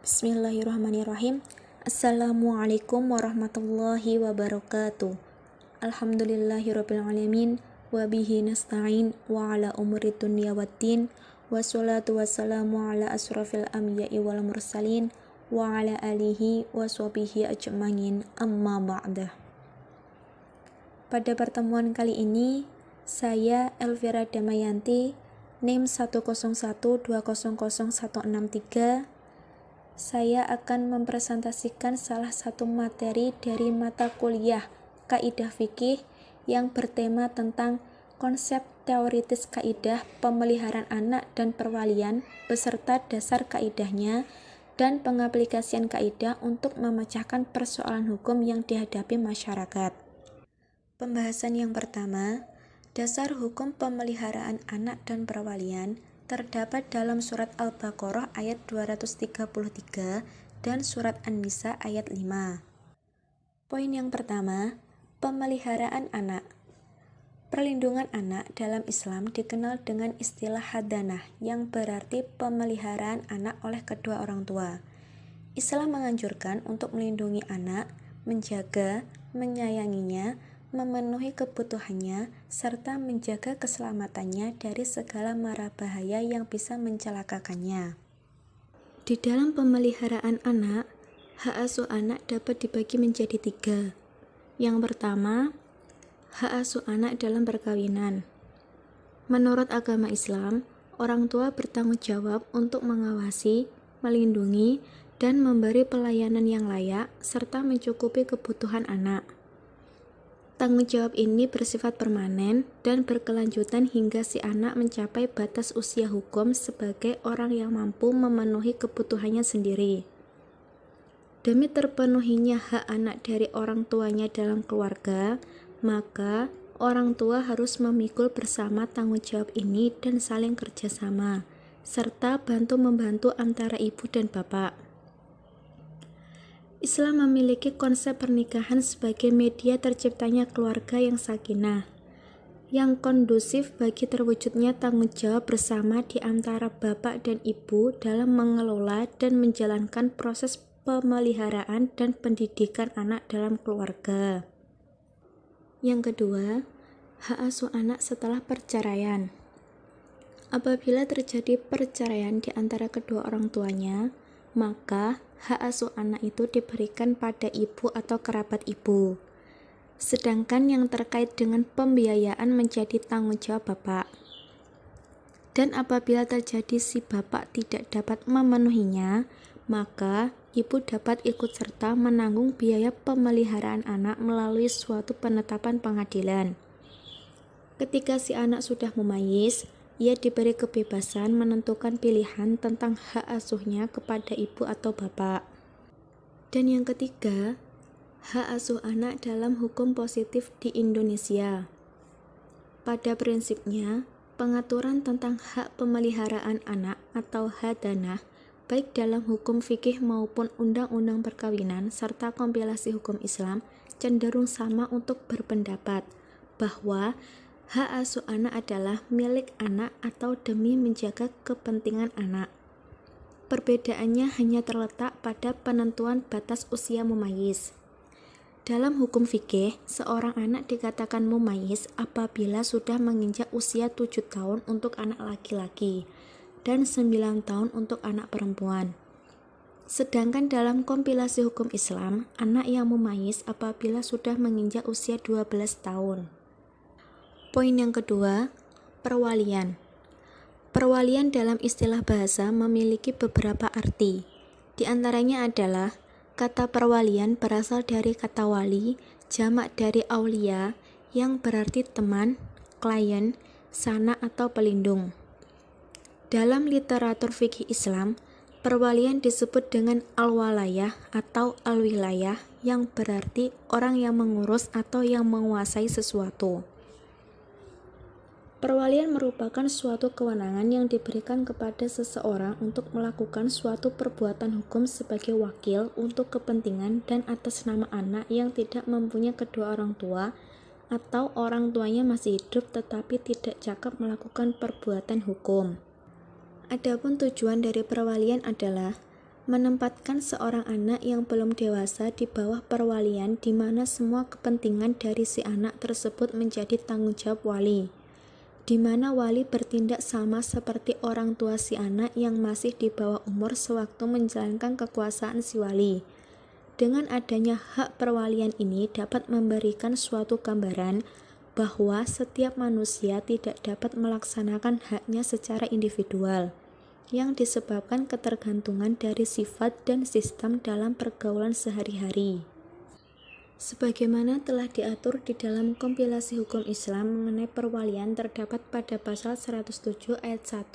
Bismillahirrahmanirrahim. Assalamualaikum warahmatullahi wabarakatuh. Alhamdulillahirrabbilalamin. Wabihi nasta'in wa ala umuri dunya waddin. Wassalatu wassalamu ala asrafil anbiya'i wal mursalin wa ala alihi wa sahbihi ajma'in, amma ba'dah. Pada pertemuan kali ini, saya Elvira Damayanti, NIM 101200163. Saya akan mempresentasikan salah satu materi dari mata kuliah Kaidah Fikih yang bertema tentang konsep teoritis kaidah pemeliharaan anak dan perwalian beserta dasar kaidahnya dan pengaplikasian kaidah untuk memecahkan persoalan hukum yang dihadapi masyarakat. Pembahasan yang pertama, dasar hukum pemeliharaan anak dan perwalian terdapat dalam surat Al-Baqarah ayat 233 dan surat An-Nisa ayat 5. Poin yang pertama, pemeliharaan anak. Perlindungan anak dalam Islam dikenal dengan istilah hadanah yang berarti pemeliharaan anak oleh kedua orang tua. Islam menganjurkan untuk melindungi anak, menjaga, menyayanginya, memenuhi kebutuhannya, serta menjaga keselamatannya dari segala mara bahaya yang bisa mencelakakannya. Di dalam pemeliharaan anak, hak asuh anak dapat dibagi menjadi 3. Yang pertama, hak asuh anak dalam perkawinan. Menurut agama Islam, orang tua bertanggung jawab untuk mengawasi, melindungi, dan memberi pelayanan yang layak, serta mencukupi kebutuhan anak. Tanggung jawab ini bersifat permanen dan berkelanjutan hingga si anak mencapai batas usia hukum sebagai orang yang mampu memenuhi kebutuhannya sendiri. Demi terpenuhinya hak anak dari orang tuanya dalam keluarga, maka orang tua harus memikul bersama tanggung jawab ini dan saling kerjasama, serta bantu-membantu antara ibu dan bapak. Islam memiliki konsep pernikahan sebagai media terciptanya keluarga yang sakinah, yang kondusif bagi terwujudnya tanggung jawab bersama di antara bapak dan ibu dalam mengelola dan menjalankan proses pemeliharaan dan pendidikan anak dalam keluarga. Yang kedua, hak asuh anak setelah perceraian. Apabila terjadi perceraian di antara kedua orang tuanya, maka hak asuh anak itu diberikan pada ibu atau kerabat ibu. Sedangkan yang terkait dengan pembiayaan menjadi tanggung jawab bapak. Dan apabila terjadi si bapak tidak dapat memenuhinya, maka ibu dapat ikut serta menanggung biaya pemeliharaan anak melalui suatu penetapan pengadilan. Ketika si anak sudah mumayyiz, ia diberi kebebasan menentukan pilihan tentang hak asuhnya kepada ibu atau bapak. Dan yang ketiga, hak asuh anak dalam hukum positif di Indonesia. Pada prinsipnya, pengaturan tentang hak pemeliharaan anak atau hadanah, baik dalam hukum fikih maupun undang-undang perkawinan serta kompilasi hukum Islam, cenderung sama untuk berpendapat bahwa hak asuh anak adalah milik anak atau demi menjaga kepentingan anak. Perbedaannya hanya terletak pada penentuan batas usia mumayyiz. Dalam hukum fikih, seorang anak dikatakan mumayyiz apabila sudah menginjak usia 7 tahun untuk anak laki-laki dan 9 tahun untuk anak perempuan. Sedangkan dalam kompilasi hukum Islam, anak yang mumayyiz apabila sudah menginjak usia 12 tahun. Poin yang kedua, perwalian. Perwalian dalam istilah bahasa memiliki beberapa arti. Di antaranya adalah kata perwalian berasal dari kata wali, jamak dari aulia, yang berarti teman, klien, sanak atau pelindung. Dalam literatur fikih Islam, perwalian disebut dengan al-walayah atau al-wilayah, yang berarti orang yang mengurus atau yang menguasai sesuatu. Perwalian merupakan suatu kewenangan yang diberikan kepada seseorang untuk melakukan suatu perbuatan hukum sebagai wakil untuk kepentingan dan atas nama anak yang tidak mempunyai kedua orang tua atau orang tuanya masih hidup tetapi tidak cakap melakukan perbuatan hukum. Adapun tujuan dari perwalian adalah menempatkan seorang anak yang belum dewasa di bawah perwalian di mana semua kepentingan dari si anak tersebut menjadi tanggung jawab wali, di mana wali bertindak sama seperti orang tua si anak yang masih di bawah umur sewaktu menjalankan kekuasaan si wali. Dengan adanya hak perwalian ini dapat memberikan suatu gambaran bahwa setiap manusia tidak dapat melaksanakan haknya secara individual, yang disebabkan ketergantungan dari sifat dan sistem dalam pergaulan sehari-hari. Sebagaimana telah diatur di dalam kompilasi hukum Islam mengenai perwalian terdapat pada pasal 107 ayat 1-4.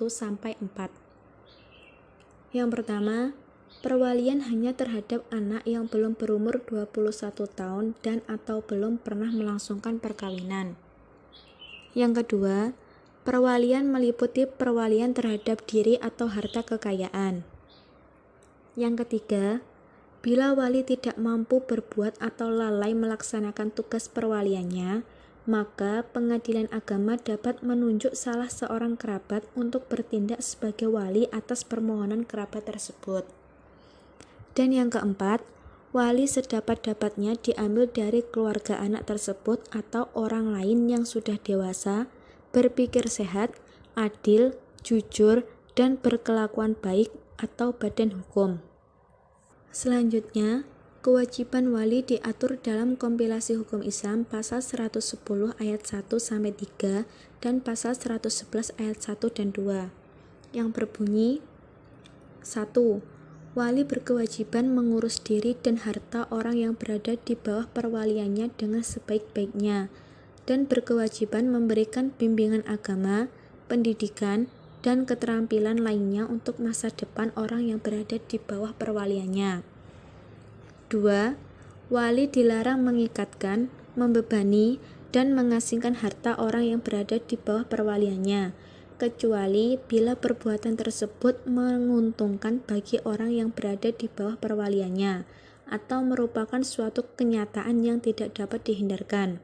Yang pertama, perwalian hanya terhadap anak yang belum berumur 21 tahun dan atau belum pernah melangsungkan perkawinan. Yang kedua, perwalian meliputi perwalian terhadap diri atau harta kekayaan. Yang ketiga, bila wali tidak mampu berbuat atau lalai melaksanakan tugas perwaliannya, maka pengadilan agama dapat menunjuk salah seorang kerabat untuk bertindak sebagai wali atas permohonan kerabat tersebut. Dan yang keempat, wali sedapat-dapatnya diambil dari keluarga anak tersebut atau orang lain yang sudah dewasa, berpikir sehat, adil, jujur, dan berkelakuan baik atau badan hukum. Selanjutnya, kewajiban wali diatur dalam kompilasi hukum Islam pasal 110 ayat 1-3 dan pasal 111 ayat 1 dan 2 yang berbunyi 1. Wali berkewajiban mengurus diri dan harta orang yang berada di bawah perwaliannya dengan sebaik-baiknya dan berkewajiban memberikan bimbingan agama, pendidikan, dan keterampilan lainnya untuk masa depan orang yang berada di bawah perwaliannya. 2. Wali dilarang mengikatkan, membebani, dan mengasingkan harta orang yang berada di bawah perwaliannya, kecuali bila perbuatan tersebut menguntungkan bagi orang yang berada di bawah perwaliannya, atau merupakan suatu kenyataan yang tidak dapat dihindarkan.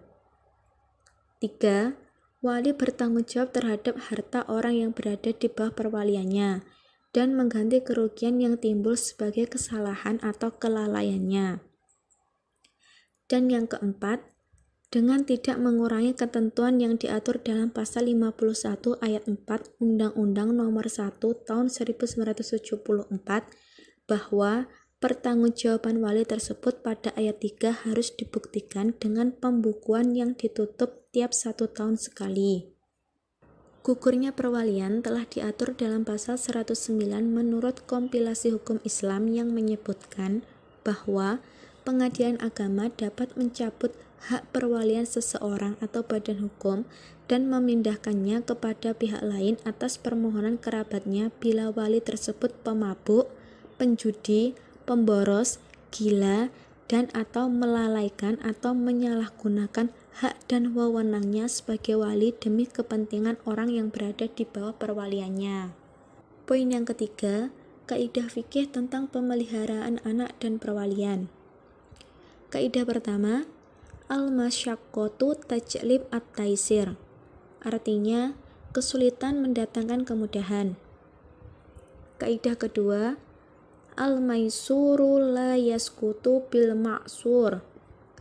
3. Wali bertanggung jawab terhadap harta orang yang berada di bawah perwaliannya dan mengganti kerugian yang timbul sebagai kesalahan atau kelalaiannya. Dan yang keempat, dengan tidak mengurangi ketentuan yang diatur dalam pasal 51 ayat 4 Undang-Undang Nomor 1 Tahun 1974 bahwa pertanggungjawaban wali tersebut pada ayat 3 harus dibuktikan dengan pembukuan yang ditutup tiap 1 tahun sekali. Gugurnya perwalian telah diatur dalam pasal 109 menurut kompilasi hukum Islam yang menyebutkan bahwa pengadilan agama dapat mencabut hak perwalian seseorang atau badan hukum dan memindahkannya kepada pihak lain atas permohonan kerabatnya bila wali tersebut pemabuk, penjudi, pemboros, gila, dan atau melalaikan atau menyalahgunakan hak dan wewenangnya sebagai wali demi kepentingan orang yang berada di bawah perwaliannya. Poin yang ketiga, kaidah fikih tentang pemeliharaan anak dan perwalian. Kaidah pertama, al-masyaqqatu tajlib at-taisir. Artinya, kesulitan mendatangkan kemudahan. Kaidah kedua, al-maisuru la yaskutu bil ma'sur.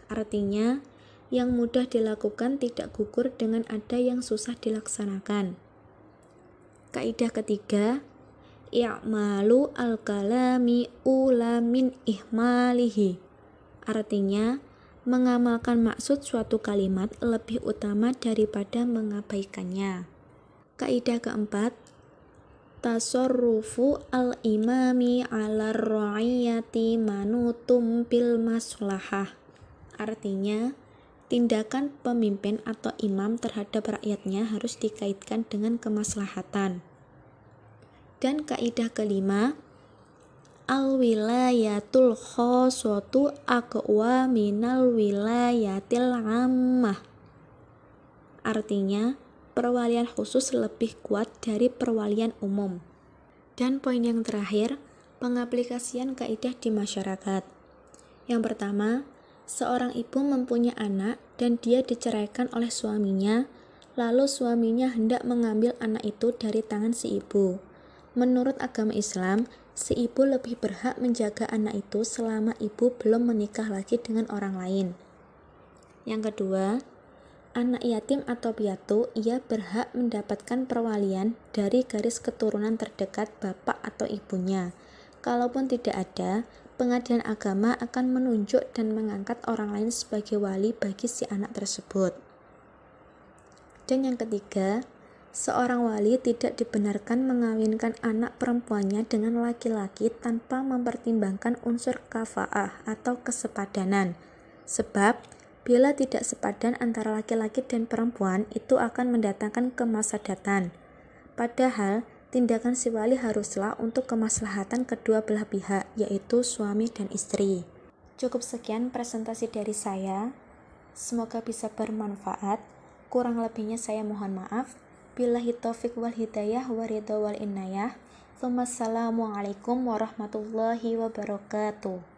Artinya, yang mudah dilakukan tidak gugur dengan ada yang susah dilaksanakan. Kaidah ketiga, i'malu al-kalami ula min ihmalihi. Artinya, mengamalkan maksud suatu kalimat lebih utama daripada mengabaikannya. Kaidah keempat, tasarrufu al-imami ala ra'iyati manutum bil maslahah. Artinya, tindakan pemimpin atau imam terhadap rakyatnya harus dikaitkan dengan kemaslahatan. Dan kaidah kelima, al-wilayatul khossatu aqwa minal wilayatil ammah. Artinya, perwalian khusus lebih kuat dari perwalian umum. Dan poin yang terakhir, pengaplikasian kaidah di masyarakat. Yang pertama, seorang ibu mempunyai anak dan dia diceraikan oleh suaminya, lalu suaminya hendak mengambil anak itu dari tangan si ibu. Menurut agama Islam, si ibu lebih berhak menjaga anak itu selama ibu belum menikah lagi dengan orang lain. Yang kedua, anak yatim atau piatu, ia berhak mendapatkan perwalian dari garis keturunan terdekat bapak atau ibunya. Kalaupun tidak ada, pengadilan agama akan menunjuk dan mengangkat orang lain sebagai wali bagi si anak tersebut. Dan yang ketiga, seorang wali tidak dibenarkan mengawinkan anak perempuannya dengan laki-laki tanpa mempertimbangkan unsur kafaah atau kesepadanan. Sebab, bila tidak sepadan antara laki-laki dan perempuan, itu akan mendatangkan kemaslahatan. Padahal, tindakan si wali haruslah untuk kemaslahatan kedua belah pihak, yaitu suami dan istri. Cukup sekian presentasi dari saya. Semoga bisa bermanfaat. Kurang lebihnya saya mohon maaf. Billahi taufiq wal hidayah wa ridha wal inayah. Wassalamualaikum warahmatullahi wabarakatuh.